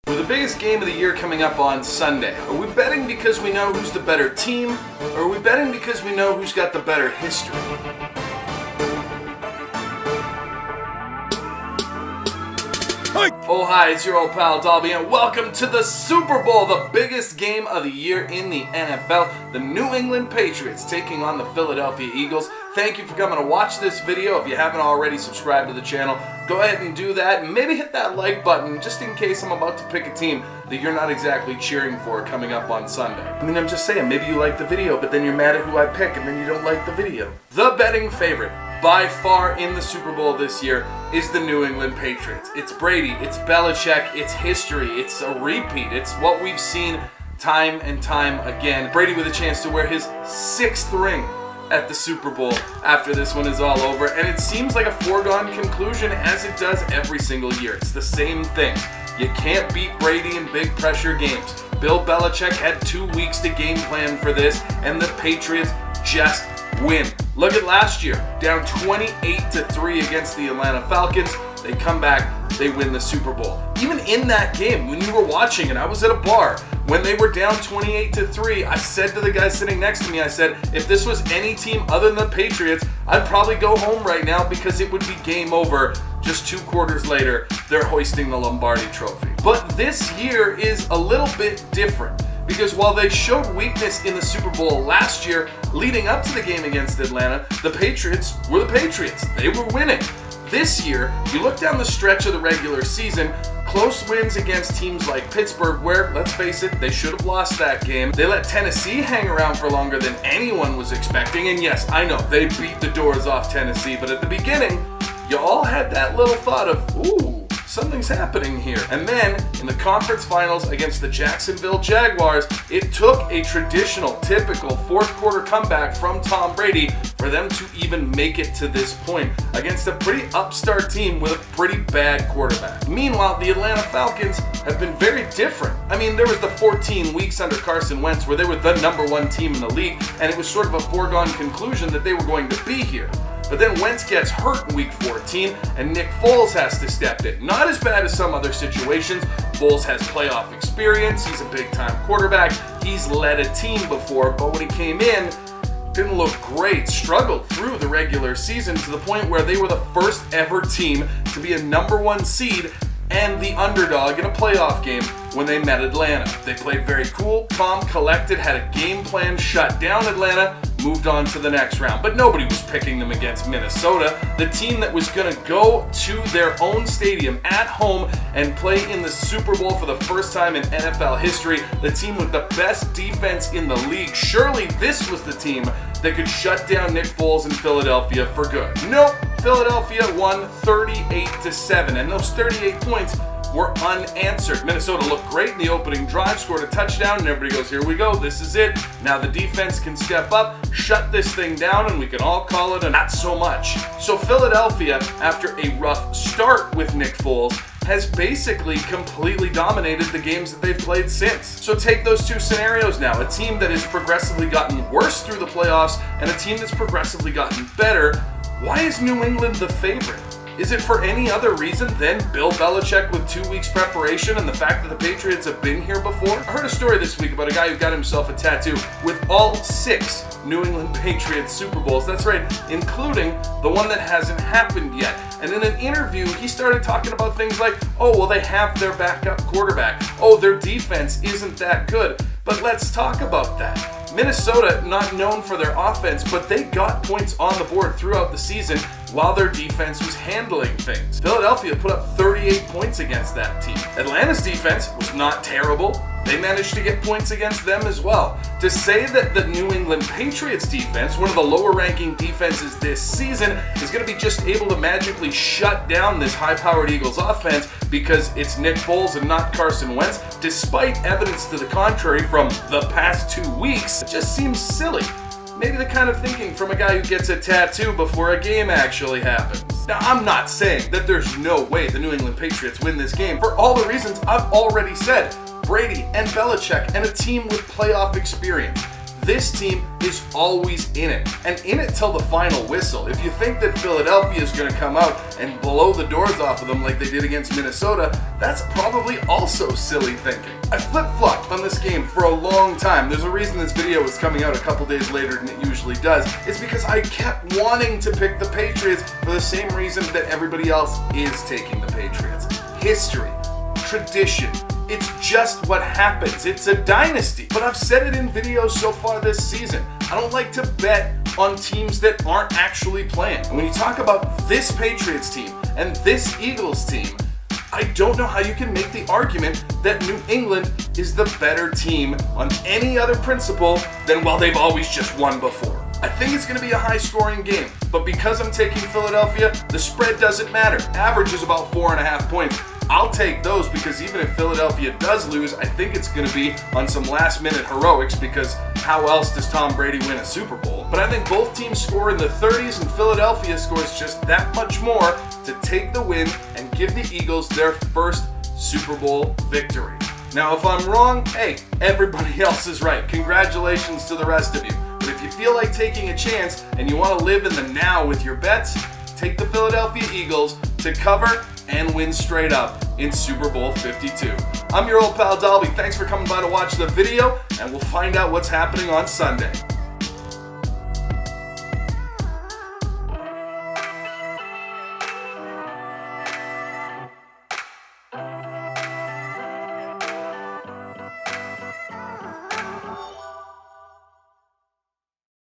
With the biggest game of the year coming up on Sunday, are we betting because we know who's the better team, or are we betting because we know who's got the better history? Oh hi, it's your old pal Dalby, and welcome to the Super Bowl, the biggest game of the year in the NFL. The New England Patriots taking on the Philadelphia Eagles. Thank you for coming to watch this video. If you haven't already subscribed to the channel, go ahead and do that, and maybe hit that like button just in case I'm about to pick a team that you're not exactly cheering for coming up on Sunday. I mean, I'm just saying, maybe you like the video, but then you're mad at who I pick, and then you don't like the video. The betting favorite by far in the Super Bowl this year is the New England Patriots. It's Brady, it's Belichick, it's history, it's a repeat. It's what we've seen time and time again. Brady with a chance to wear his 6th ring at the Super Bowl after this one is all over, and it seems like a foregone conclusion as it does every single year. It's the same thing. You can't beat Brady in big pressure games. Bill Belichick had 2 weeks to game plan for this, and the Patriots just win. Look at last year, down 28-3 against the Atlanta Falcons. They come back, they win the Super Bowl. Even in that game, when you were watching it, I was at a bar. When they were down 28-3, I said to the guy sitting next to me, I said, if this was any team other than the Patriots, I'd probably go home right now because it would be game over. Just 2 quarters later, they're hoisting the Lombardi Trophy. But this year is a little bit different, because while they showed weakness in the Super Bowl last year, leading up to the game against Atlanta, the Patriots were the Patriots. They were winning. This year, you look down the stretch of the regular season, close wins against teams like Pittsburgh, where, let's face it, they should have lost that game. They let Tennessee hang around for longer than anyone was expecting, and yes, I know, they beat the doors off Tennessee, but at the beginning, you all had that little thought of, ooh, something's happening here. And then, in the conference finals against the Jacksonville Jaguars, it took a traditional, typical fourth quarter comeback from Tom Brady for them to even make it to this point against a pretty upstart team with a pretty bad quarterback. Meanwhile, the Atlanta Falcons have been very different. I mean, there was the 14 weeks under Carson Wentz where they were the #1 team in the league, and it was sort of a foregone conclusion that they were going to be here. But then Wentz gets hurt in week 14, and Nick Foles has to step in. Not as bad as some other situations. Foles has playoff experience. He's a big-time quarterback. He's led a team before, but when he came in, didn't look great. Struggled through the regular season to the point where they were the first ever team to be a #1 seed and the underdog in a playoff game when they met Atlanta. They played very cool, calm, collected, had a game plan, shut down Atlanta, moved on to the next round. But nobody was picking them against Minnesota, the team that was going to go to their own stadium at home and play in the Super Bowl for the first time in NFL history, the team with the best defense in the league. Surely this was the team that could shut down Nick Foles in Philadelphia for good. Nope, Philadelphia won 38-7, and those 38 points were unanswered. Minnesota looked great in the opening drive, scored a touchdown, and everybody goes, here we go, this is it. Now the defense can step up, shut this thing down, and we can all call it a not so much. So Philadelphia, after a rough start with Nick Foles, has basically completely dominated the games that they've played since. So take those 2 scenarios now. A team that has progressively gotten worse through the playoffs and a team that's progressively gotten better. Why is New England the favorite? Is it for any other reason than Bill Belichick with 2 weeks preparation and the fact that the Patriots have been here before? I heard a story this week about a guy who got himself a tattoo with all 6 New England Patriots Super Bowls. That's right, including the one that hasn't happened yet. And in an interview, he started talking about things like, oh, well, they have their backup quarterback. Oh, their defense isn't that good. But let's talk about that. Minnesota, not known for their offense, but they got points on the board throughout the season while their defense was handling things. Philadelphia put up 38 points against that team. Atlanta's defense was not terrible. They managed to get points against them as well. To say that the New England Patriots defense, one of the lower ranking defenses this season, is going to be just able to magically shut down this high-powered Eagles offense because it's Nick Foles and not Carson Wentz, despite evidence to the contrary from the past 2 weeks, it just seems silly. Maybe the kind of thinking from a guy who gets a tattoo before a game actually happens. Now, I'm not saying that there's no way the New England Patriots win this game for all the reasons I've already said. Brady and Belichick and a team with playoff experience. this team is always in it, and in it till the final whistle. If you think that Philadelphia is going to come out and blow the doors off of them like they did against Minnesota, that's probably also silly thinking. I flip-flopped on this game for a long time. There's a reason this video is coming out a couple days later than it usually does. It's because I kept wanting to pick the Patriots for the same reason that everybody else is taking the Patriots. History, tradition. It's just what happens. It's a dynasty. But I've said it in videos so far this season. I don't like to bet on teams that aren't actually playing. And when you talk about this Patriots team and this Eagles team, I don't know how you can make the argument that New England is the better team on any other principle than, well, they've always just won before. I think it's going to be a high-scoring game, but because I'm taking Philadelphia, the spread doesn't matter. Average is about 4.5 points. I'll take those because even if Philadelphia does lose, I think it's going to be on some last-minute heroics because how else does Tom Brady win a Super Bowl? But I think both teams score in the 30s and Philadelphia scores just that much more to take the win and give the Eagles their first Super Bowl victory. Now, if I'm wrong, hey, everybody else is right. Congratulations to the rest of you. But if you feel like taking a chance and you want to live in the now with your bets, take the Philadelphia Eagles to cover and win straight up in Super Bowl 52. I'm your old pal Dalby. Thanks for coming by to watch the video, and we'll find out what's happening on Sunday.